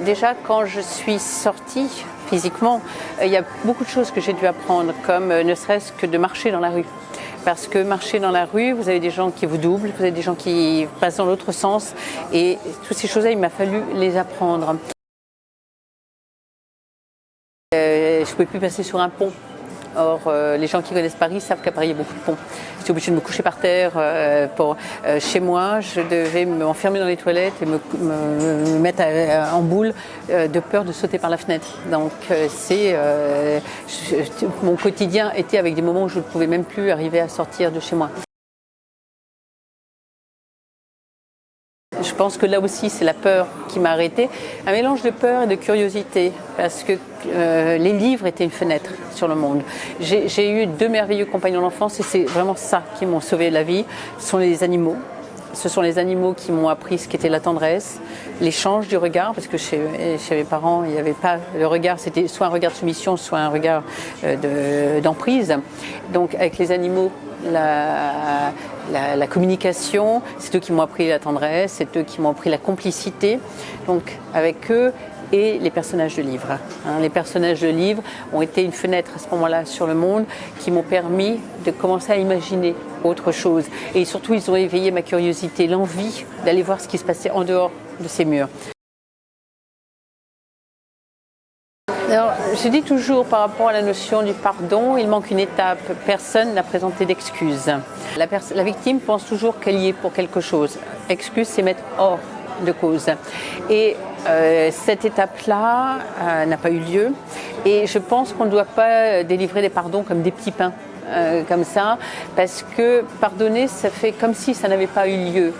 Déjà, quand je suis sortie physiquement, il y a beaucoup de choses que j'ai dû apprendre, comme ne serait-ce que de marcher dans la rue. Parce que marcher dans la rue, vous avez des gens qui vous doublent, vous avez des gens qui passent dans l'autre sens. Et toutes ces choses-là, il m'a fallu les apprendre. Je ne pouvais plus passer sur un pont. Or, les gens qui connaissent Paris savent qu'à Paris, il y a beaucoup de ponts. J'étais obligée de me coucher par terre. Chez moi, je devais m'enfermer dans les toilettes et me mettre en boule de peur de sauter par la fenêtre. Donc, mon quotidien était avec des moments où je ne pouvais même plus arriver à sortir de chez moi. Je pense que là aussi, c'est la peur qui m'a arrêtée. Un mélange de peur et de curiosité, parce que les livres étaient une fenêtre sur le monde. J'ai eu 2 merveilleux compagnons d'enfance et c'est vraiment ça qui m'ont sauvé la vie. Ce sont les animaux. Ce sont les animaux qui m'ont appris ce qu'était la tendresse, l'échange du regard, parce que chez mes parents, il n'y avait pas le regard, c'était soit un regard de soumission, soit un regard d'emprise. Donc avec les animaux, la communication, c'est eux qui m'ont appris la tendresse, c'est eux qui m'ont appris la complicité. Donc avec eux et les personnages de livres. Les personnages de livres ont été une fenêtre à ce moment-là sur le monde qui m'ont permis de commencer à imaginer autre chose. Et surtout, ils ont éveillé ma curiosité, l'envie d'aller voir ce qui se passait en dehors de ces murs. Alors, je dis toujours par rapport à la notion du pardon, il manque une étape. Personne n'a présenté d'excuse. La victime pense toujours qu'elle y est pour quelque chose. Excuse, c'est mettre hors de cause. Et cette étape-là n'a pas eu lieu. Et je pense qu'on ne doit pas délivrer des pardons comme des petits pains, comme ça, parce que pardonner, ça fait comme si ça n'avait pas eu lieu.